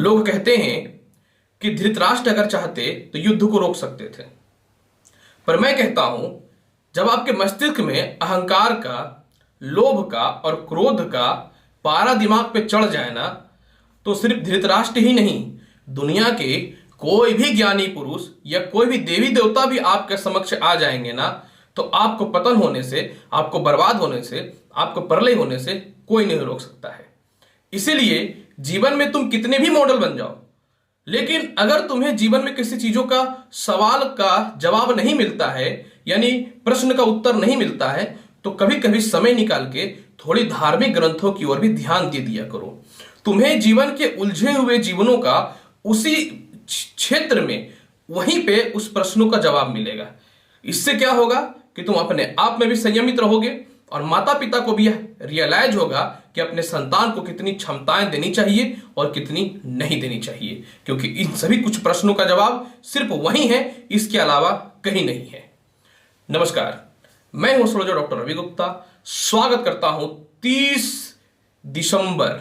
लोग कहते हैं कि धृतराष्ट्र अगर चाहते तो युद्ध को रोक सकते थे, पर मैं कहता हूं जब आपके मस्तिष्क में अहंकार का, लोभ का और क्रोध का पारा दिमाग पे चढ़ जाए ना, तो सिर्फ धृतराष्ट्र ही नहीं, दुनिया के कोई भी ज्ञानी पुरुष या कोई भी देवी देवता भी आपके समक्ष आ जाएंगे ना, तो आपको पतन होने से, आपको बर्बाद होने से, आपको प्रलय होने से कोई नहीं रोक सकता है। इसीलिए जीवन में तुम कितने भी मॉडल बन जाओ, लेकिन अगर तुम्हें जीवन में किसी चीजों का सवाल का जवाब नहीं मिलता है, यानी प्रश्न का उत्तर नहीं मिलता है, तो कभी कभी समय निकाल के थोड़ी धार्मिक ग्रंथों की ओर भी ध्यान दे दिया करो। तुम्हें जीवन के उलझे हुए जीवनों का उसी क्षेत्र में, वहीं पे उस प्रश्नों का जवाब मिलेगा। इससे क्या होगा कि तुम अपने आप में भी संयमित रहोगे और माता पिता को भी रियलाइज होगा कि अपने संतान को कितनी क्षमताएं देनी चाहिए और कितनी नहीं देनी चाहिए, क्योंकि इन सभी कुछ प्रश्नों का जवाब सिर्फ वही है, इसके अलावा कहीं नहीं है। नमस्कार, मैं हूं एस्ट्रोलॉजर डॉक्टर रवि गुप्ता। स्वागत करता हूं 30 दिसंबर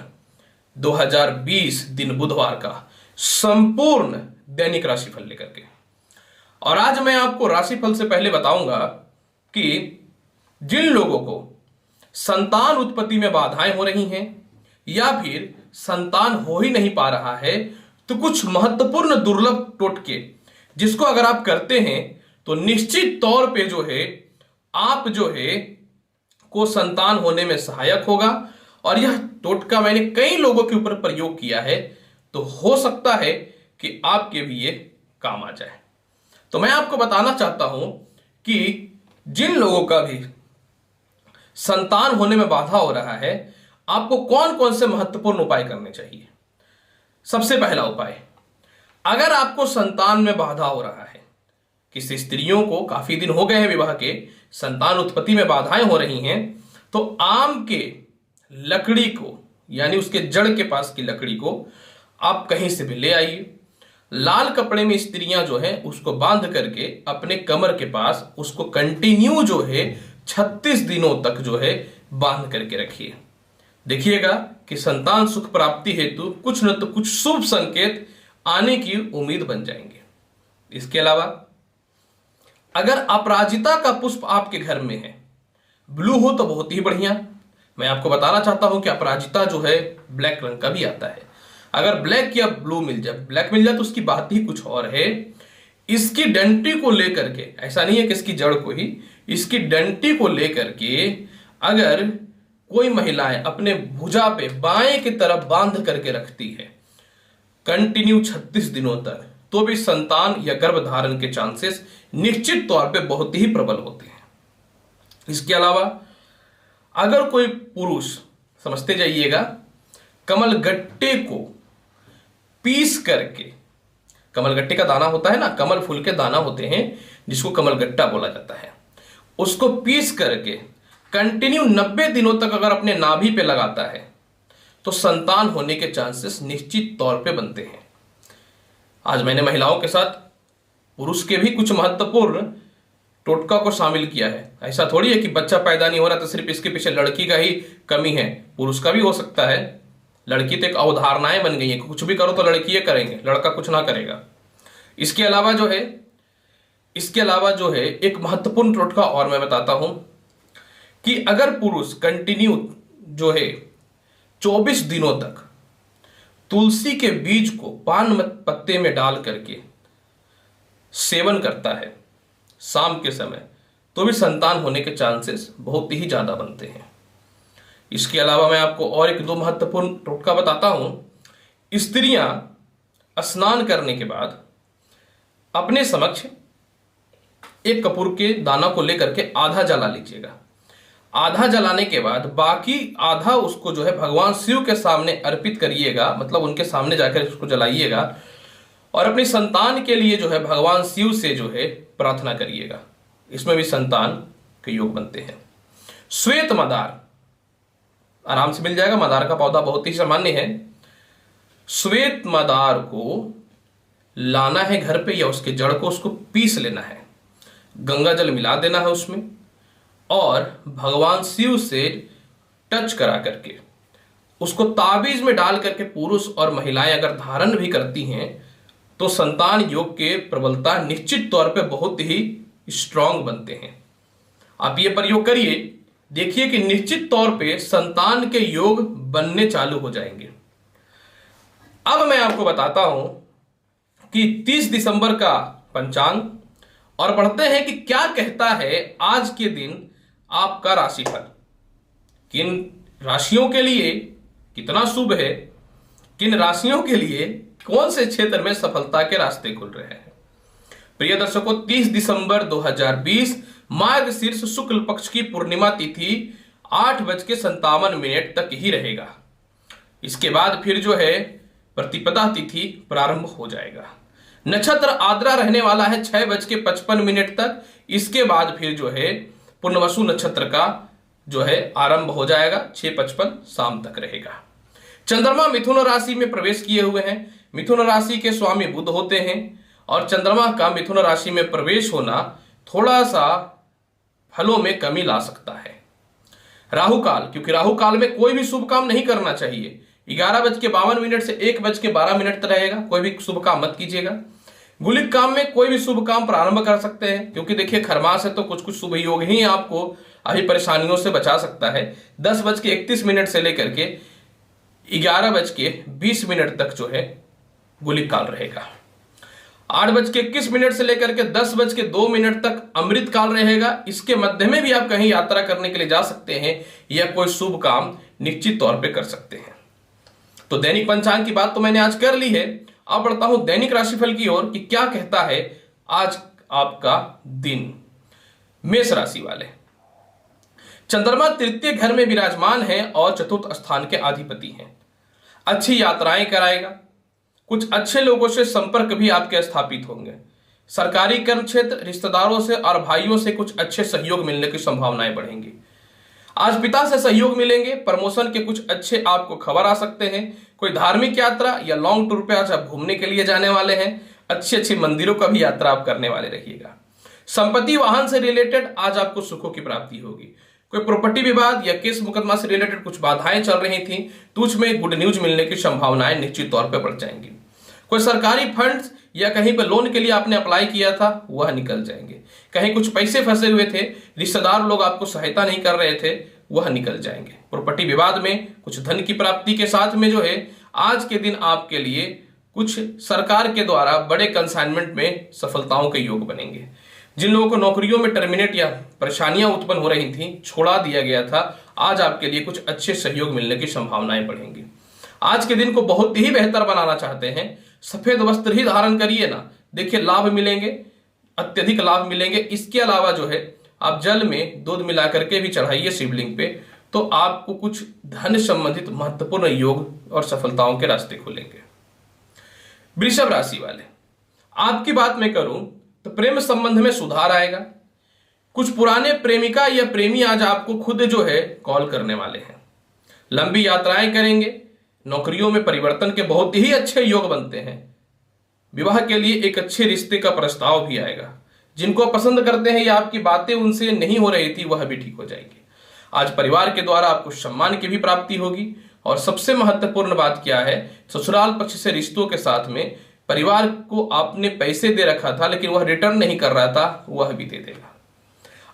2020 दिन बुधवार का संपूर्ण दैनिक राशिफल लेकर के। और आज मैं आपको राशिफल से पहले बताऊंगा कि जिन लोगों को संतान उत्पत्ति में बाधाएं हो रही हैं या फिर संतान हो ही नहीं पा रहा है, तो कुछ महत्वपूर्ण दुर्लभ टोटके जिसको अगर आप करते हैं तो निश्चित तौर पे जो है आप जो है को संतान होने में सहायक होगा। और यह टोटका मैंने कई लोगों के ऊपर प्रयोग किया है, तो हो सकता है कि आपके भी ये काम आ जाए। तो मैं आपको बताना चाहता हूं कि जिन लोगों का भी संतान होने में बाधा हो रहा है, आपको कौन कौन से महत्वपूर्ण उपाय करने चाहिए। सबसे पहला उपाय, अगर आपको संतान में बाधा हो रहा है, किसी स्त्रियों को काफी दिन हो गए हैं विवाह के, संतान उत्पत्ति में बाधाएं हो रही हैं, तो आम के लकड़ी को, यानी उसके जड़ के पास की लकड़ी को आप कहीं से भी ले आइए। लाल कपड़े में स्त्रियां जो है उसको बांध करके अपने कमर के पास उसको कंटिन्यू जो है 36 दिनों तक जो है बांध करके रखिए। देखिएगा कि संतान सुख प्राप्ति हेतु कुछ न तो कुछ शुभ संकेत आने की उम्मीद बन जाएंगे। इसके अलावा अगर अपराजिता का पुष्प आपके घर में है, ब्लू हो तो बहुत ही बढ़िया। मैं आपको बताना चाहता हूं कि अपराजिता जो है ब्लैक रंग का भी आता है। अगर ब्लैक या ब्लू मिल जाए, ब्लैक मिल जाए तो उसकी बात ही कुछ और है। इसकी डंटी को लेकर के, ऐसा नहीं है कि इसकी जड़ को ही, इसकी डंटी को लेकर के अगर कोई महिलाएं अपने भुजा पे बाएं की तरफ बांध करके रखती है कंटिन्यू 36 दिनों तक, तो भी संतान या गर्भ धारण के चांसेस निश्चित तौर पे बहुत ही प्रबल होते हैं। इसके अलावा अगर कोई पुरुष, समझते जाइएगा, कमल गट्टे को पीस करके, कमल गट्टे का दाना होता है ना, कमल फूल के दाना होते हैं जिसको कमल गट्टा बोला जाता है, उसको पीस करके कंटिन्यू 90 दिनों तक अगर अपने नाभि पे लगाता है तो संतान होने के चांसेस निश्चित तौर पे बनते हैं। आज मैंने महिलाओं के साथ पुरुष के भी कुछ महत्वपूर्ण टोटका को शामिल किया है। ऐसा थोड़ी है कि बच्चा पैदा नहीं हो रहा तो सिर्फ इसके पीछे लड़की का ही कमी है, पुरुष का भी हो सकता है। लड़की तो एक अवधारणाएं बन गई है, कुछ भी करो तो लड़की ये करेंगे, लड़का कुछ ना करेगा। इसके अलावा जो है एक महत्वपूर्ण टोटका और मैं बताता हूं कि अगर पुरुष कंटिन्यू जो है 24 दिनों तक तुलसी के बीज को पान पत्ते में डाल करके सेवन करता है शाम के समय, तो भी संतान होने के चांसेस बहुत ही ज्यादा बनते हैं। इसके अलावा मैं आपको और एक दो महत्वपूर्ण टोटका बताता हूं। स्त्रियां स्नान करने के बाद अपने समक्ष एक कपूर के दाना को लेकर के आधा जला लीजिएगा। आधा जलाने के बाद बाकी आधा उसको जो है भगवान शिव के सामने अर्पित करिएगा, मतलब उनके सामने जाकर उसको जलाइएगा और अपनी संतान के लिए जो है भगवान शिव से जो है प्रार्थना करिएगा। इसमें भी संतान के योग बनते हैं। श्वेत मदार आराम से मिल जाएगा, मदार का पौधा बहुत ही सामान्य है। श्वेत मदार को लाना है घर पे या उसके जड़ को उसको पीस लेना है, गंगा जल मिला देना है उसमें और भगवान शिव से टच करा करके उसको ताबीज में डाल करके पुरुष और महिलाएं अगर धारण भी करती हैं तो संतान योग के प्रबलता निश्चित तौर पे बहुत ही स्ट्रांग बनते हैं। आप ये प्रयोग करिए, देखिए कि निश्चित तौर पे संतान के योग बनने चालू हो जाएंगे। अब मैं आपको बताता हूं कि 30 दिसंबर का पंचांग और बढ़ते हैं कि क्या कहता है आज के दिन आपका राशिफल, किन राशियों के लिए कितना शुभ है, किन राशियों के लिए कौन से क्षेत्र में सफलता के रास्ते खुल रहे हैं। प्रिय दर्शकों, 30 दिसंबर 2020 मार्गशीर्ष शुक्ल पक्ष की पूर्णिमा तिथि 8:57 तक ही रहेगा। इसके बाद फिर जो है प्रतिपदा तिथि प्रारंभ हो जाएगा। नक्षत्र आद्रा रहने वाला है 6:55 तक। इसके बाद फिर जो है पुनर्वसु नक्षत्र का जो है आरंभ हो जाएगा, 6:55 शाम तक रहेगा। चंद्रमा मिथुन राशि में प्रवेश किए हुए हैं। मिथुन राशि के स्वामी बुध होते हैं और चंद्रमा का मिथुन राशि में प्रवेश होना थोड़ा सा फलों में कमी ला सकता है। राहु काल, क्योंकि राहु काल में कोई भी शुभ काम नहीं करना चाहिए। 11:52 से 1:12 तक रहेगा, कोई भी शुभ काम मत कीजिएगा। गुलिक काम में कोई भी शुभ काम प्रारंभ कर सकते हैं, क्योंकि देखिए खरमास है तो कुछ कुछ शुभ योग ही आपको अभी परेशानियों से बचा सकता है। 10:31 से लेकर के 11:20 तक जो है गुलिक काल रहेगा। 8:21 से लेकर के 10:02 तक अमृत काल रहेगा। इसके मध्य में भी आप कहीं यात्रा करने के लिए जा सकते हैं या कोई शुभ काम निश्चित तौर पे कर सकते हैं। तो दैनिक पंचांग की बात तो मैंने आज कर ली है। अब बढ़ता हूं दैनिक राशिफल की ओर कि क्या कहता है आज आपका दिन। मेष राशि वाले, चंद्रमा तृतीय घर में विराजमान है और चतुर्थ स्थान के अधिपति हैं। अच्छी यात्राएं कराएगा। कुछ अच्छे लोगों से संपर्क भी आपके स्थापित होंगे। सरकारी कर्म क्षेत्र, रिश्तेदारों से और भाइयों से कुछ अच्छे सहयोग मिलने की संभावनाएं बढ़ेंगी। आज पिता से सहयोग मिलेंगे। प्रमोशन के कुछ अच्छे आपको खबर आ सकते हैं। कोई धार्मिक यात्रा या लॉन्ग टूर पे आज आप घूमने के लिए जाने वाले हैं। अच्छे अच्छे मंदिरों का भी यात्रा आप करने वाले रहिएगा। संपत्ति वाहन से रिलेटेड आज आपको सुखों की प्राप्ति होगी। कोई प्रॉपर्टी विवाद या केस मुकदमा से रिलेटेड कुछ बाधाएं चल रही थी तो उसमें गुड न्यूज मिलने की संभावनाएं निश्चित तौर पर बढ़ जाएंगी। कोई सरकारी फंड्स या कहीं पर लोन के लिए आपने अप्लाई किया था वह निकल जाएंगे। कहीं कुछ पैसे फंसे हुए थे, रिश्तेदार लोग आपको सहायता नहीं कर रहे थे, वह निकल जाएंगे। प्रॉपर्टी विवाद में कुछ धन की प्राप्ति के साथ में जो है आज के दिन आपके लिए कुछ सरकार के द्वारा बड़े कंसाइनमेंट में सफलताओं के योग बनेंगे। जिन लोगों को नौकरियों में टर्मिनेट या परेशानियां उत्पन्न हो रही थी, छोड़ा दिया गया था, आज आपके लिए कुछ अच्छे सहयोग मिलने की संभावनाएं बढ़ेंगी। आज के दिन को बहुत ही बेहतर बनाना चाहते हैं, सफेद वस्त्र ही धारण करिए ना, देखिए लाभ मिलेंगे, अत्यधिक लाभ मिलेंगे। इसके अलावा जो है आप जल में दूध मिला करके भी चढ़ाइए शिवलिंग पे, तो आपको कुछ धन संबंधित महत्वपूर्ण योग और सफलताओं के रास्ते खुलेंगे। वृषभ राशि वाले, आपकी बात मैं करूं तो प्रेम संबंध में सुधार आएगा। कुछ पुराने प्रेमिका या प्रेमी आज आपको खुद जो है कॉल करने वाले हैं। लंबी यात्राएं करेंगे। नौकरियों में परिवर्तन के बहुत ही अच्छे योग बनते हैं। विवाह के लिए एक अच्छे रिश्ते का प्रस्ताव भी आएगा। जिनको पसंद करते हैं या आपकी बातें उनसे नहीं हो रही थी वह भी ठीक हो जाएगी। आज परिवार के द्वारा आपको सम्मान की भी प्राप्ति होगी। और सबसे महत्वपूर्ण बात क्या है, ससुराल पक्ष से रिश्तों के साथ में परिवार को आपने पैसे दे रखा था लेकिन वह रिटर्न नहीं कर रहा था, वह भी दे देगा।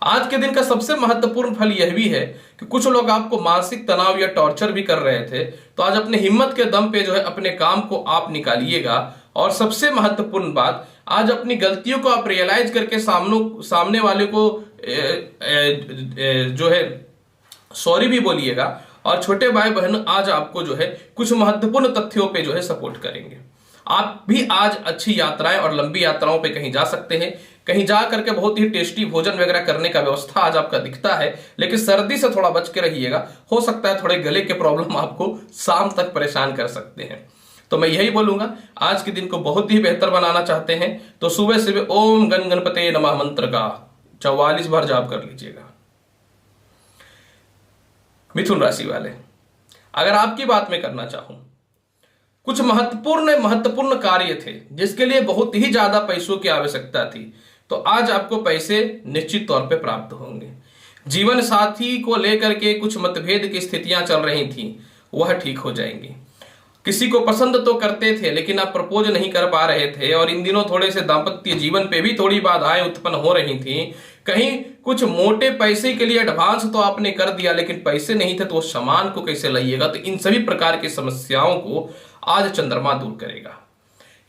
आज के दिन का सबसे महत्वपूर्ण फल यह भी है कि कुछ लोग आपको मानसिक तनाव या टॉर्चर भी कर रहे थे, तो आज अपने हिम्मत के दम पे जो है अपने काम को आप निकालिएगा। और सबसे महत्वपूर्ण बात, आज अपनी गलतियों को आप रियलाइज करके सामने वाले को जो है सॉरी भी बोलिएगा। और छोटे भाई बहन आज आपको जो है कुछ महत्वपूर्ण तथ्यों पे जो है सपोर्ट करेंगे। आप भी आज अच्छी यात्राएं और लंबी यात्राओं पे कहीं जा सकते हैं। कहीं जा करके बहुत ही टेस्टी भोजन वगैरह करने का व्यवस्था आज आपका दिखता है, लेकिन सर्दी से थोड़ा बच के रहिएगा। हो सकता है थोड़े गले के प्रॉब्लम आपको शाम तक परेशान कर सकते हैं। तो मैं यही बोलूंगा, आज के दिन को बहुत ही बेहतर बनाना चाहते हैं तो सुबह सुबह ओम गण गणपते नमः मंत्र का 44 बार जाप कर लीजिएगा। मिथुन राशि वाले, अगर आपकी बात मैं करना चाहूं, कुछ महत्वपूर्ण कार्य थे जिसके लिए बहुत ही ज्यादा पैसों की आवश्यकता थी, तो आज आपको पैसे निश्चित तौर पे प्राप्त होंगे। जीवन साथी को लेकर के कुछ मतभेद की स्थितियां चल रही थी, वह ठीक हो जाएंगी। किसी को पसंद तो करते थे लेकिन आप प्रपोज नहीं कर पा रहे थे, और इन दिनों थोड़े से दाम्पत्य जीवन पे भी थोड़ी बाधाएं उत्पन्न हो रही थी। कहीं कुछ मोटे पैसे के लिए एडवांस तो आपने कर दिया, लेकिन पैसे नहीं थे तो उस सामान को कैसे लाइएगा। तो इन सभी प्रकार की समस्याओं को आज चंद्रमा दूर करेगा।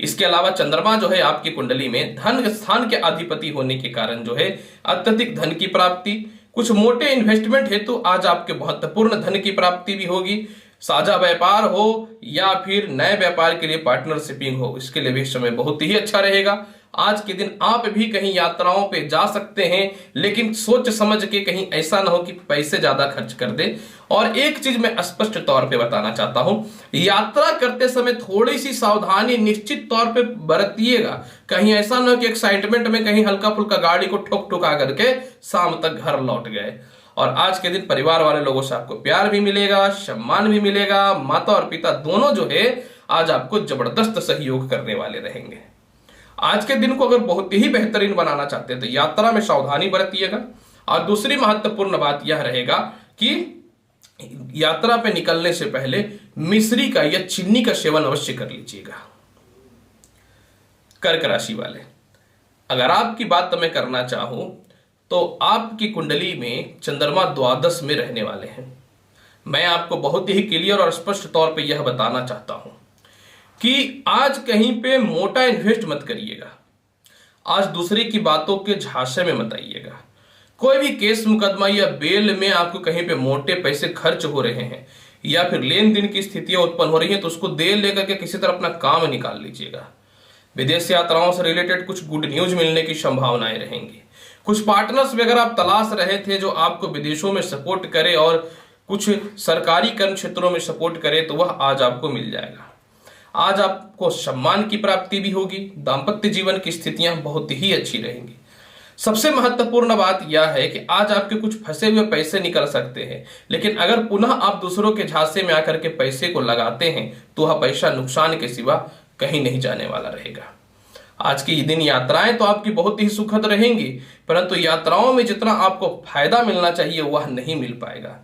इसके अलावा चंद्रमा जो है आपकी कुंडली में धन स्थान के अधिपति होने के कारण जो है अत्यधिक धन की प्राप्ति, कुछ मोटे इन्वेस्टमेंट हेतु आज आपके महत्वपूर्ण धन की प्राप्ति भी होगी। साझा व्यापार हो या फिर नए व्यापार के लिए पार्टनरशिपिंग हो, इसके लिए भी समय बहुत ही अच्छा रहेगा। आज के दिन आप भी कहीं यात्राओं पे जा सकते हैं, लेकिन सोच समझ के, कहीं ऐसा ना हो कि पैसे ज्यादा खर्च कर दे। और एक चीज मैं स्पष्ट तौर पे बताना चाहता हूं, यात्रा करते समय थोड़ी सी सावधानी निश्चित तौर पे बरतिएगा। कहीं ऐसा ना हो कि एक्साइटमेंट में कहीं हल्का फुल्का गाड़ी को ठोक ठुका करके शाम तक घर लौट गए। और आज के दिन परिवार वाले लोगों से आपको प्यार भी मिलेगा, सम्मान भी मिलेगा। माता और पिता दोनों जो है आज आपको जबरदस्त सहयोग करने वाले रहेंगे। आज के दिन को अगर बहुत ही बेहतरीन बनाना चाहते हैं तो यात्रा में सावधानी बरतिएगा। और दूसरी महत्वपूर्ण बात यह रहेगा कि यात्रा पे निकलने से पहले मिश्री का या चीनी का सेवन अवश्य कर लीजिएगा। कर्क राशि वाले, अगर आपकी बात मैं करना चाहूं तो आपकी कुंडली में चंद्रमा द्वादश में रहने वाले हैं। मैं आपको बहुत ही क्लियर और स्पष्ट तौर पे यह बताना चाहता हूं कि आज कहीं पे मोटा इन्वेस्ट मत करिएगा। आज दूसरे की बातों के झांसे में मत आइएगा। कोई भी केस मुकदमा या बेल में आपको कहीं पे मोटे पैसे खर्च हो रहे हैं या फिर लेन देन की स्थितियां उत्पन्न हो रही हैं तो उसको दे लेकर के किसी तरह अपना काम निकाल लीजिएगा। विदेश यात्राओं से रिलेटेड कुछ गुड न्यूज मिलने की संभावनाएं रहेंगी। कुछ पार्टनर्स भी अगर आप तलाश रहे थे जो आपको विदेशों में सपोर्ट करे और कुछ सरकारी कर्म क्षेत्रों में सपोर्ट करे तो वह आज आपको मिल जाएगा। आज आपको सम्मान की प्राप्ति भी होगी। दाम्पत्य जीवन की स्थितियां बहुत ही अच्छी रहेंगी। सबसे महत्वपूर्ण बात यह है कि आज आपके कुछ फंसे हुए पैसे निकल सकते हैं, लेकिन अगर पुनः आप दूसरों के झांसे में आकर के पैसे को लगाते हैं तो वह पैसा नुकसान के सिवा कहीं नहीं जाने वाला रहेगा। आज की दिन यात्राएं तो आपकी बहुत ही सुखद रहेंगी, परंतु यात्राओं में जितना आपको फायदा मिलना चाहिए वह नहीं मिल पाएगा।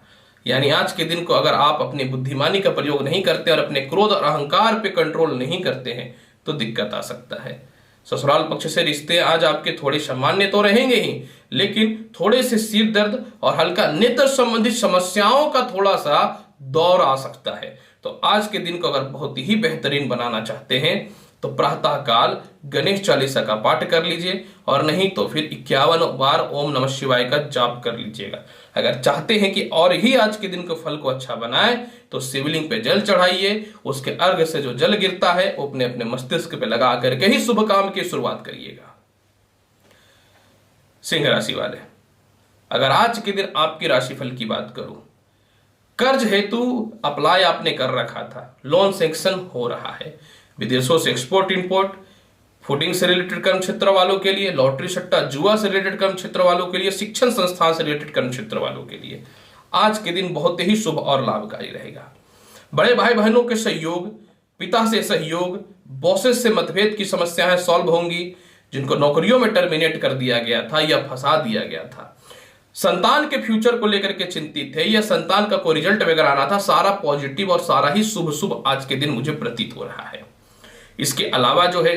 यानी आज के दिन को अगर आप अपनी बुद्धिमानी का प्रयोग नहीं करते और अपने क्रोध और अहंकार पे कंट्रोल नहीं करते हैं तो दिक्कत आ सकता है। ससुराल पक्ष से रिश्ते आज आपके थोड़े सामान्य तो रहेंगे ही, लेकिन थोड़े से सिर दर्द और हल्का नेत्र संबंधित समस्याओं का थोड़ा सा दौर आ सकता है। तो आज के दिन को अगर बहुत ही बेहतरीन बनाना चाहते हैं तो प्रातः काल गणेश चालीसा का पाठ कर लीजिए, और नहीं तो फिर 51 बार ओम नमः शिवाय का जाप कर लीजिएगा। अगर चाहते हैं कि और ही आज के दिन के फल को अच्छा बनाए तो शिवलिंग पे जल चढ़ाइए। उसके अर्घ से जो जल गिरता है वो अपने अपने मस्तिष्क पे लगा करके ही शुभ काम की शुरुआत करिएगा। सिंह राशि वाले, अगर आज के दिन आपकी राशिफल की बात करूं, कर्ज हेतु अप्लाई आपने कर रखा था, लोन सैंक्शन हो रहा है। विदेशों से एक्सपोर्ट इंपोर्ट, फूडिंग से रिलेटेड कर्म क्षेत्र वालों के लिए, लॉटरी सट्टा जुआ से रिलेटेड कर्म क्षेत्र वालों के लिए, शिक्षण संस्थान से रिलेटेड कर्म क्षेत्र वालों के लिए आज के दिन बहुत ही शुभ और लाभकारी रहेगा। बड़े भाई बहनों के सहयोग, पिता से सहयोग, बॉसेस से मतभेद की समस्याएं सॉल्व होंगी। जिनको नौकरियों में टर्मिनेट कर दिया गया था या फंसा दिया गया था, संतान के फ्यूचर को लेकर के चिंतित थे या संतान का कोई रिजल्ट वगैरह आना था, सारा पॉजिटिव और सारा ही शुभ शुभ आज के दिन मुझे प्रतीत हो रहा है। इसके अलावा जो है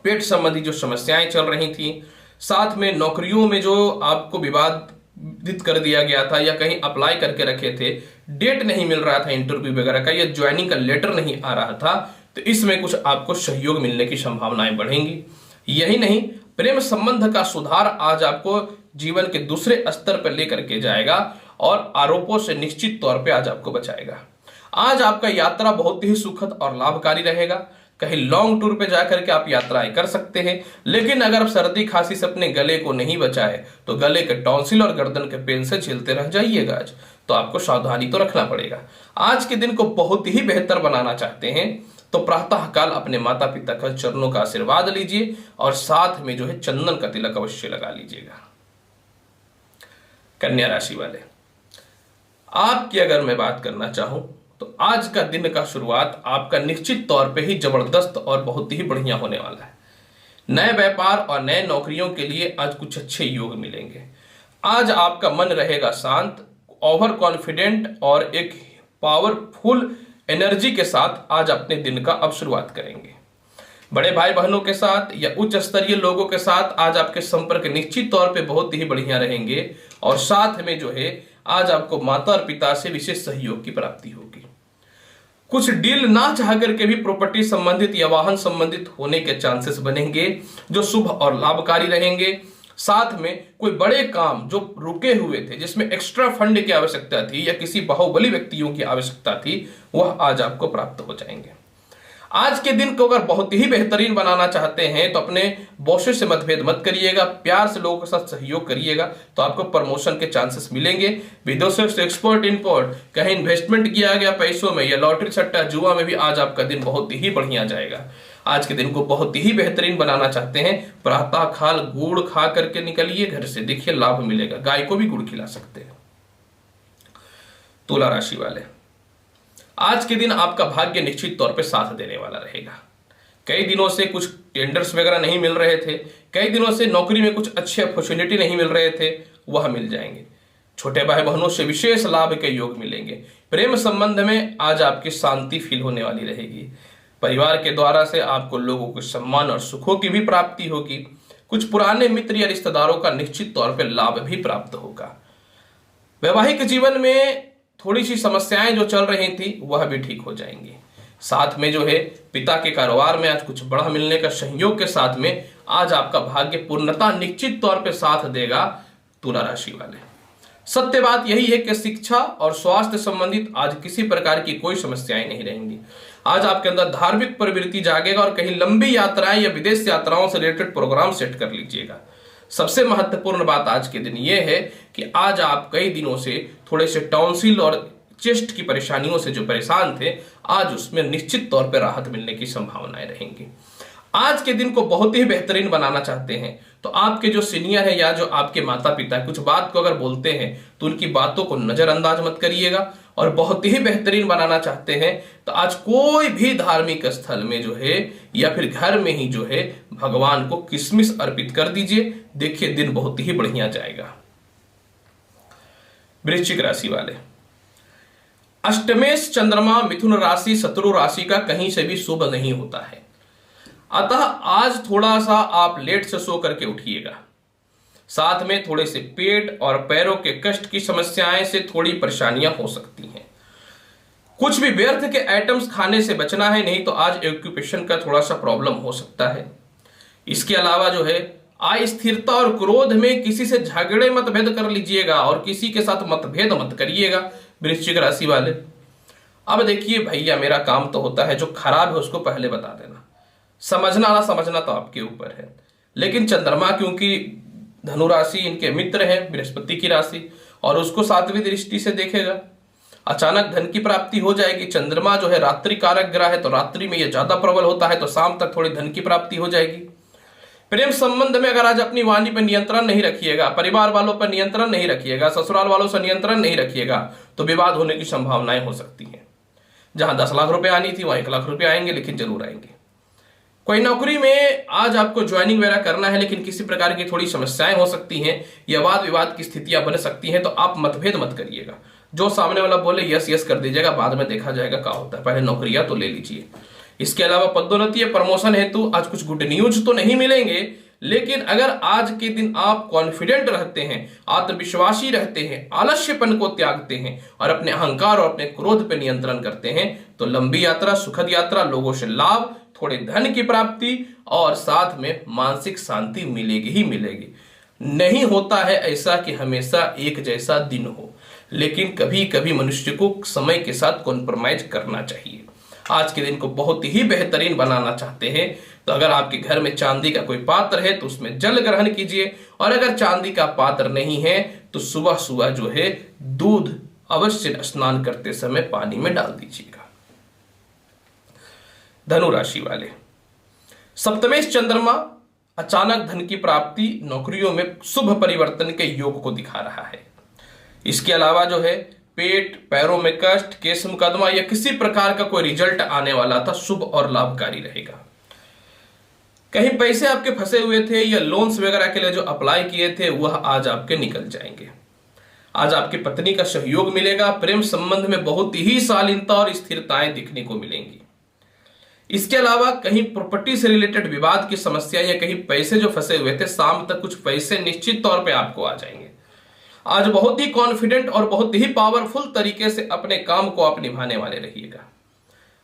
पेट संबंधी जो समस्याएं चल रही थी, साथ में नौकरियों में जो आपको विवादित कर दिया गया था या कहीं अप्लाई करके रखे थे, डेट नहीं मिल रहा था इंटरव्यू वगैरह का या ज्वाइनिंग का लेटर नहीं आ रहा था, तो इसमें कुछ आपको सहयोग मिलने की संभावनाएं बढ़ेंगी। यही नहीं, प्रेम संबंध का सुधार आज आपको जीवन के दूसरे स्तर पर लेकर के जाएगा और आरोपों से निश्चित तौर पे आज आपको बचाएगा। आज आपका यात्रा बहुत ही सुखद और लाभकारी रहेगा। कहीं लॉन्ग टूर पे जाकर के आप यात्राएं कर सकते हैं, लेकिन अगर आप सर्दी खांसी से अपने गले को नहीं बचाए तो गले के टॉन्सिल और गर्दन के पेन से झेलते रह जाइएगा। आज तो आपको सावधानी तो रखना पड़ेगा। आज के दिन को बहुत ही बेहतर बनाना चाहते हैं तो प्रातः काल अपने माता पिता का चरणों का आशीर्वाद लीजिए और साथ में जो है चंदन का तिलक अवश्य लगा लीजिएगा। कन्या राशि वाले, आपकी अगर मैं बात करना चाहूं तो आज का दिन का शुरुआत आपका निश्चित तौर पे ही जबरदस्त और बहुत ही बढ़िया होने वाला है। नए व्यापार और नए नौकरियों के लिए आज कुछ अच्छे योग मिलेंगे। आज आपका मन रहेगा शांत, ओवर कॉन्फिडेंट और एक पावरफुल एनर्जी के साथ आज अपने दिन का अब शुरुआत करेंगे। बड़े भाई बहनों के साथ या उच्च स्तरीय लोगों के साथ आज आपके संपर्क निश्चित तौर पे बहुत ही बढ़िया रहेंगे और साथ में जो है आज आपको माता और पिता से विशेष सहयोग की प्राप्ति होगी। कुछ डील ना चाह करके भी प्रॉपर्टी संबंधित या वाहन संबंधित होने के चांसेस बनेंगे जो शुभ और लाभकारी रहेंगे। साथ में कोई बड़े काम जो रुके हुए थे, जिसमें एक्स्ट्रा फंड की आवश्यकता थी या किसी बाहुबली व्यक्तियों की आवश्यकता थी, वह आज आपको प्राप्त हो जाएंगे। आज के दिन को अगर बहुत ही बेहतरीन बनाना चाहते हैं तो अपने बॉसेस से मतभेद मत करिएगा, प्यार से लोगों के साथ सहयोग करिएगा तो आपको प्रमोशन के चांसेस मिलेंगे। विदेशों से एक्सपोर्ट इंपोर्ट, कहीं इन्वेस्टमेंट किया गया पैसों में या लॉटरी सट्टा जुआ में भी आज आपका दिन बहुत ही बढ़िया जाएगा। आज के दिन को बहुत ही बेहतरीन बनाना चाहते हैं, प्रातः काल गुड़ खा करके निकलिए घर से, देखिए लाभ मिलेगा। गाय को भी गुड़ खिला सकते हैं। तुला राशि वाले, आज के दिन आपका भाग्य निश्चित तौर पे साथ देने वाला रहेगा। कई दिनों से कुछ टेंडर्स वगैरह नहीं मिल रहे थे, कई दिनों से नौकरी में कुछ अच्छे अपॉर्चुनिटी नहीं मिल रहे थे, वह मिल जाएंगे। छोटे भाई बहनों से विशेष लाभ के योग मिलेंगे। प्रेम संबंध में आज आपकी शांति फील होने वाली रहेगी। परिवार के द्वारा से आपको लोगों के सम्मान और सुखों की भी प्राप्ति होगी। कुछ पुराने मित्र या रिश्तेदारों का निश्चित तौर पर लाभ भी प्राप्त होगा। वैवाहिक जीवन में थोड़ी सी समस्याएं जो चल रही थी वह भी ठीक हो जाएंगी। साथ में जो है पिता के कारोबार में आज कुछ बड़ा मिलने का सहयोग के साथ में आज आपका भाग्य पूर्णता निश्चित तौर पे साथ देगा। तुला राशि वाले, सत्य बात यही है कि शिक्षा और स्वास्थ्य संबंधित आज किसी प्रकार की कोई समस्याएं नहीं रहेंगी। आज आपके अंदर धार्मिक प्रवृत्ति जागेगा और कहीं लंबी यात्राएं या विदेश यात्राओं से रिलेटेड प्रोग्राम सेट कर लीजिएगा। सबसे महत्वपूर्ण बात आज के दिन यह है कि आज आप कई दिनों से थोड़े से टॉन्सिल और चेस्ट की परेशानियों से जो परेशान थे, आज उसमें निश्चित तौर पर राहत मिलने की संभावनाएं रहेंगी। आज के दिन को बहुत ही बेहतरीन बनाना चाहते हैं तो आपके जो सीनियर है या जो आपके माता पिता कुछ बात को अगर बोलते हैं तो उनकी बातों को नजरअंदाज मत करिएगा। और बहुत ही बेहतरीन बनाना चाहते हैं तो आज कोई भी धार्मिक स्थल में जो है या फिर घर में ही जो है भगवान को किशमिश अर्पित कर दीजिए, देखिए दिन बहुत ही बढ़िया जाएगा। वृश्चिक राशि वाले, अष्टमेश चंद्रमा मिथुन राशि शत्रु राशि का कहीं से भी शुभ नहीं होता है, अतः आज थोड़ा सा आप लेट से सो करके उठिएगा। साथ में थोड़े से पेट और पैरों के कष्ट की समस्याएं से थोड़ी परेशानियां हो सकती हैं। कुछ भी व्यर्थ के आइटम्स खाने से बचना है, नहीं तो आज ऑक्यूपेशन का थोड़ा सा प्रॉब्लम हो सकता है। इसके अलावा जो है अस्थिरता और क्रोध में किसी से झगड़े मतभेद कर लीजिएगा और किसी के साथ मतभेद मत करिएगा। वृश्चिक राशि वाले, अब देखिए भैया, मेरा काम तो होता है जो खराब है उसको पहले बता देना, समझना ना समझना तो आपके ऊपर है। लेकिन चंद्रमा क्योंकि धनु राशि इनके मित्र है, बृहस्पति की राशि, और उसको 7वीं दृष्टि से देखेगा, अचानक धन की प्राप्ति हो जाएगी। चंद्रमा जो है रात्रि कारक ग्रह है तो रात्रि में ये ज्यादा प्रबल होता है तो शाम तक थोड़ी धन की प्राप्ति हो जाएगी। प्रेम संबंध में अगर आज अपनी वाणी पर नियंत्रण नहीं रखिएगा, परिवार वालों पर नियंत्रण नहीं रखिएगा, ससुराल वालों से नियंत्रण नहीं रखिएगा तो विवाद होने की संभावनाएं हो सकती हैं। जहां 10 लाख रुपए आनी थी वहां 1 लाख रुपए आएंगे, लेकिन जरूर आएंगे। कोई नौकरी में आज आपको ज्वाइनिंग वगैरह करना है लेकिन किसी प्रकार की थोड़ी समस्याएं हो सकती हैं या वाद विवाद की स्थितियां बन सकती हैं, तो आप मतभेद मत करिएगा। जो सामने वाला बोले यस यस कर दीजिएगा, बाद में देखा जाएगा क्या होता है, पहले नौकरियां तो ले लीजिए। इसके अलावा पदोन्नति या प्रमोशन हेतु आज कुछ गुड न्यूज तो नहीं मिलेंगे, लेकिन अगर आज के दिन आप कॉन्फिडेंट रहते हैं, आत्मविश्वासी रहते हैं, आलस्यपन को त्यागते हैं और अपने अहंकार और अपने क्रोध पर नियंत्रण करते हैं तो लंबी यात्रा, सुखद यात्रा, लोगों से लाभ, थोड़े धन की प्राप्ति और साथ में मानसिक शांति मिलेगी ही मिलेगी। नहीं होता है ऐसा कि हमेशा एक जैसा दिन हो, लेकिन कभी कभी मनुष्य को समय के साथ कॉम्प्रोमाइज करना चाहिए। आज के दिन को बहुत ही बेहतरीन बनाना चाहते हैं तो अगर आपके घर में चांदी का कोई पात्र है तो उसमें जल ग्रहण कीजिए, और अगर चांदी का पात्र नहीं है तो सुबह सुबह जो है दूध अवश्य स्नान करते समय पानी में डाल दीजिएगा। धनु राशि वाले, सप्तमेश चंद्रमा अचानक धन की प्राप्ति, नौकरियों में शुभ परिवर्तन के योग को दिखा रहा है। इसके अलावा जो है पेट, पैरों में कष्ट, केस मुकदमा या किसी प्रकार का कोई रिजल्ट आने वाला था, शुभ और लाभकारी रहेगा। कहीं पैसे आपके फंसे हुए थे या लोन्स वगैरह के लिए जो अप्लाई किए थे वह आज आपके निकल जाएंगे। आज आपकी पत्नी का सहयोग मिलेगा। प्रेम संबंध में बहुत ही शालीनता और स्थिरताएं दिखने को मिलेंगी। इसके अलावा कहीं प्रॉपर्टी से रिलेटेड विवाद की समस्या या कहीं पैसे जो फंसे हुए थे, शाम तक कुछ पैसे निश्चित तौर पे आपको आ जाएंगे। आज बहुत ही कॉन्फिडेंट और बहुत ही पावरफुल तरीके से अपने काम को आप निभाने वाले रहिएगा।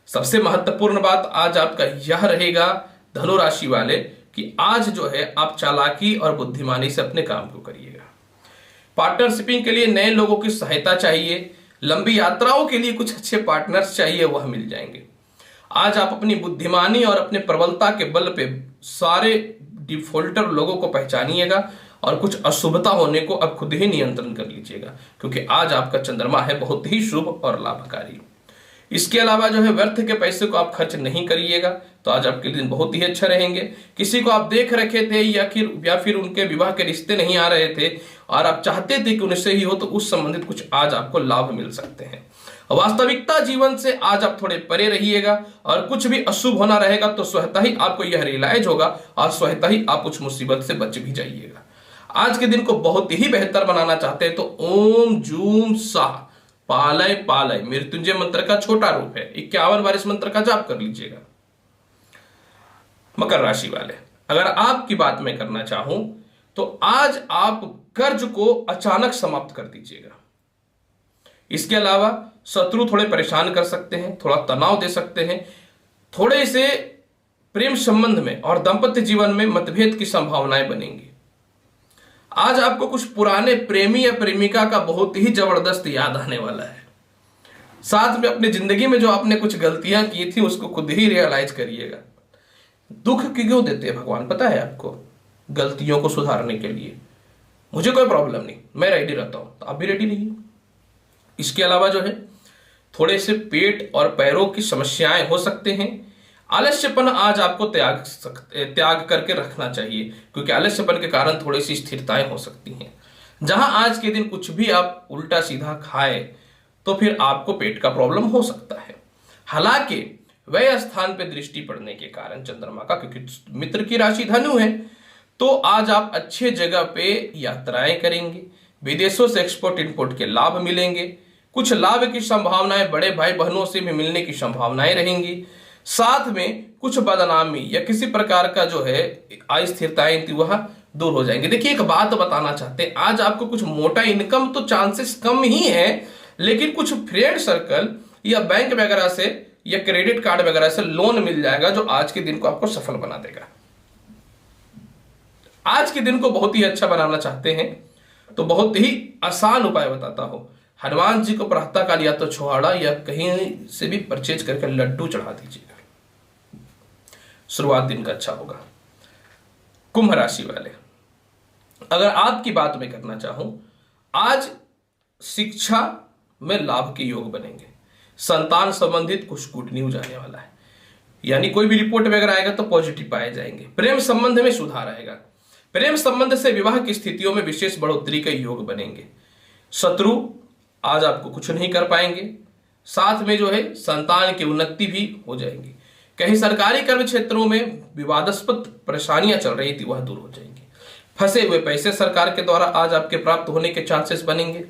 सबसे महत्वपूर्ण बात आज आपका यह रहेगा धनु राशि वाले कि आज जो है आप चालाकी और बुद्धिमानी से अपने काम को करिएगा। पार्टनरशिपिंग के लिए नए लोगों की सहायता चाहिए, लंबी यात्राओं के लिए कुछ अच्छे पार्टनर्स चाहिए, वह मिल जाएंगे। आज आप अपनी बुद्धिमानी और अपने प्रबलता के बल पे सारे डिफॉल्टर लोगों को पहचानिएगा और कुछ अशुभता होने को अब खुद ही नियंत्रण कर लीजिएगा, क्योंकि आज आपका चंद्रमा है बहुत ही शुभ और लाभकारी। इसके अलावा जो है व्यर्थ के पैसे को आप खर्च नहीं करिएगा, तो आज आपके दिन बहुत ही अच्छे रहेंगे। किसी को आप देख रखे थे या फिर उनके विवाह के रिश्ते नहीं आ रहे थे और आप चाहते थे कि उनसे ही हो, तो उस संबंधित कुछ आज आपको लाभ मिल सकते हैं। वास्तविकता जीवन से आज आप थोड़े परे रहिएगा और कुछ भी अशुभ होना रहेगा तो स्वतः ही आपको यह रियलाइज होगा और स्वतः ही आप उस मुसीबत से बच भी जाइएगा। आज के दिन को बहुत ही बेहतर बनाना चाहते हैं तो ओम जूम साह पालय पालय मृत्युंजय मंत्र का छोटा रूप है, 51 बार इस मंत्र का जाप कर लीजिएगा। मकर राशि वाले, अगर आपकी बात मैं करना चाहूं तो आज आप कर्ज को अचानक समाप्त कर दीजिएगा। इसके अलावा शत्रु थोड़े परेशान कर सकते हैं, थोड़ा तनाव दे सकते हैं, थोड़े से प्रेम संबंध में और दाम्पत्य जीवन में मतभेद की संभावनाएं बनेंगी। आज आपको कुछ पुराने प्रेमी या प्रेमिका का बहुत ही जबरदस्त याद आने वाला है। साथ में अपनी जिंदगी में जो आपने कुछ गलतियां की थी उसको खुद ही रियलाइज करिएगा। दुख क्यों देते हैं भगवान पता है आपको? गलतियों को सुधारने के लिए। मुझे कोई प्रॉब्लम नहीं, मैं रेडी रहता हूं, तो आप भी रेडी रहिए। इसके अलावा जो है थोड़े से पेट और पैरों की समस्याएं हो सकते हैं। आलस्यपन आज आपको त्याग करके रखना चाहिए, क्योंकि आलस्यपन के कारण थोड़ी सी स्थिरताएं हो सकती हैं। जहां आज के दिन कुछ भी आप उल्टा सीधा खाए तो फिर आपको पेट का प्रॉब्लम हो सकता है। हालांकि वह स्थान पे दृष्टि पड़ने के कारण चंद्रमा का, क्योंकि मित्र की राशि धनु है, तो आज आप अच्छे जगह पे यात्राएं करेंगे। विदेशों से एक्सपोर्ट इंपोर्ट के लाभ मिलेंगे। कुछ लाभ की संभावनाएं बड़े भाई बहनों से भी मिलने की संभावनाएं रहेंगी। साथ में कुछ बदनामी या किसी प्रकार का जो है अस्थिरताएं थी वह दूर हो जाएंगे। देखिए एक बात बताना चाहते हैं, आज आपको कुछ मोटा इनकम तो चांसेस कम ही है, लेकिन कुछ फ्रेंड सर्कल या बैंक वगैरह से या क्रेडिट कार्ड वगैरह से लोन मिल जाएगा जो आज के दिन को आपको सफल बना देगा। आज के दिन को बहुत ही अच्छा बनाना चाहते हैं तो बहुत ही आसान उपाय बताता हूं। हनुमान जी को प्रातः काल या तो छुहाड़ा या कहीं से भी परचेज करके लड्डू चढ़ा दीजिएगा, शुरुआत दिन का अच्छा होगा। कुंभ राशि वाले, अगर आपकी बात मैं करना चाहूं, आज शिक्षा में लाभ के योग बनेंगे। संतान संबंधित कुछ गुड न्यूज आने वाला है, यानी कोई भी रिपोर्ट वगैरह आएगा तो पॉजिटिव पाए जाएंगे। प्रेम संबंध में सुधार आएगा। प्रेम संबंध से विवाह की स्थितियों में विशेष बढ़ोतरी के योग बनेंगे। शत्रु आज आपको कुछ नहीं कर पाएंगे। साथ में जो है संतान की उन्नति भी हो जाएगी। कहीं सरकारी कर्म क्षेत्रों में विवादास्पद परेशानियां चल रही थी वह दूर हो जाएंगी। फंसे हुए पैसे सरकार के द्वारा आज आपके प्राप्त होने के चांसेस बनेंगे।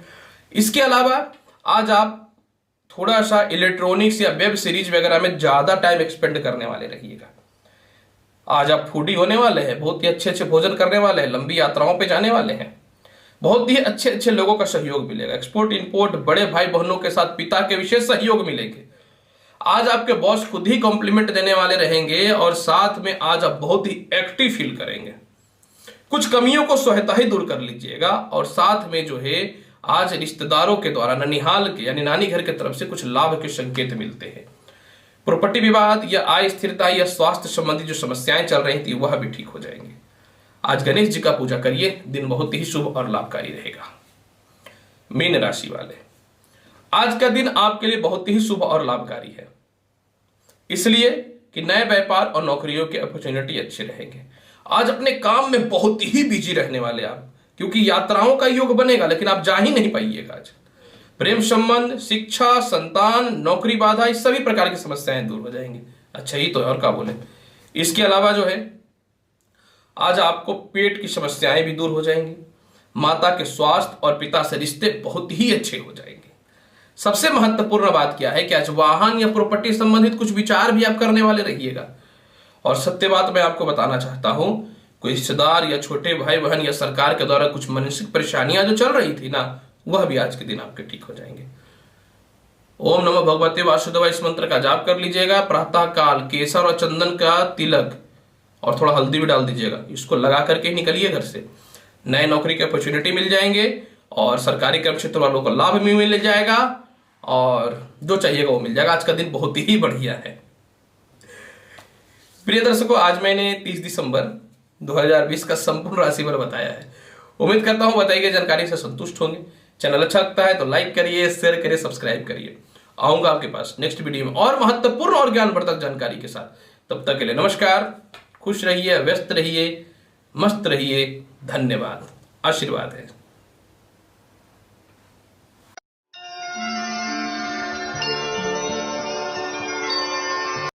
इसके अलावा आज आप थोड़ा सा इलेक्ट्रॉनिक्स या वेब सीरीज वगैरह में ज्यादा टाइम एक्सपेंड करने वाले रहिएगा। आज आप फूडी होने वाले हैं, बहुत ही अच्छे अच्छे भोजन करने वाले हैं, लंबी यात्राओं पे जाने वाले हैं, बहुत ही अच्छे अच्छे लोगों का सहयोग मिलेगा। एक्सपोर्ट इंपोर्ट, बड़े भाई बहनों के साथ पिता के विशेष सहयोग मिलेंगे। आज आपके बॉस खुद ही कॉम्प्लीमेंट देने वाले रहेंगे और साथ में आज आप बहुत ही एक्टिव फील करेंगे। कुछ कमियों को स्वतः ही दूर कर लीजिएगा और साथ में जो है आज रिश्तेदारों के द्वारा ननिहाल के यानी नानी घर की तरफ से कुछ लाभ के संकेत मिलते हैं। प्रॉपर्टी विवाद या आय स्थिरता या स्वास्थ्य संबंधी जो समस्याएं चल रही थी वह भी ठीक हो जाएंगे। आज गणेश जी का पूजा करिए, दिन बहुत ही शुभ और लाभकारी रहेगा। मीन राशि वाले, आज का दिन आपके लिए बहुत ही शुभ और लाभकारी है, इसलिए कि नए व्यापार और नौकरियों के अपॉर्चुनिटी अच्छे रहेंगे। आज अपने काम में बहुत ही बिजी रहने वाले आप, क्योंकि यात्राओं का योग बनेगा लेकिन आप जा ही नहीं पाइएगा। आज प्रेम संबंध, शिक्षा, संतान, नौकरी बाधा, इस सभी प्रकार की समस्याएं दूर हो जाएंगी। अच्छा ही तो और क्या बोले। इसके अलावा जो है आज आपको पेट की समस्याएं भी दूर हो जाएंगी। माता के स्वास्थ्य और पिता से रिश्ते बहुत ही अच्छे हो जाएंगे। सबसे महत्वपूर्ण बात क्या है कि आज वाहन या प्रॉपर्टी संबंधित कुछ विचार भी आप करने वाले रहिएगा। और सत्य बात मैं आपको बताना चाहता हूं, कोई रिश्तेदार या छोटे भाई बहन या सरकार के द्वारा कुछ मानसिक परेशानियां जो चल रही थी ना, वह भी आज के दिन आपके ठीक हो जाएंगे। ओम नमः भगवते वासुदेवाय इस मंत्र का जाप कर लीजिएगा। प्रातः काल केसर और चंदन का तिलक और थोड़ा हल्दी भी डाल दीजिएगा, इसको लगा करके ही निकलिए घर से। नए नौकरी के अपॉर्चुनिटी मिल जाएंगे और सरकारी कर्म क्षेत्र वालों को लाभ भी मिल जाएगा और जो चाहिएगा वो मिल जाएगा। आज का दिन बहुत ही बढ़िया है। प्रिय दर्शकों, आज मैंने 30 दिसंबर 2020 का संपूर्ण राशिफल बताया है। उम्मीद करता हूं बताई गई जानकारी से संतुष्ट होंगे। चैनल अच्छा लगता है तो लाइक करिए, शेयर करिए, सब्सक्राइब करिए। आऊंगा आपके पास नेक्स्ट वीडियो में और महत्वपूर्ण और ज्ञानवर्धक जानकारी के साथ। तब तक के लिए नमस्कार, खुश रहिए, व्यस्त रहिए, मस्त रहिए। धन्यवाद, आशीर्वाद है।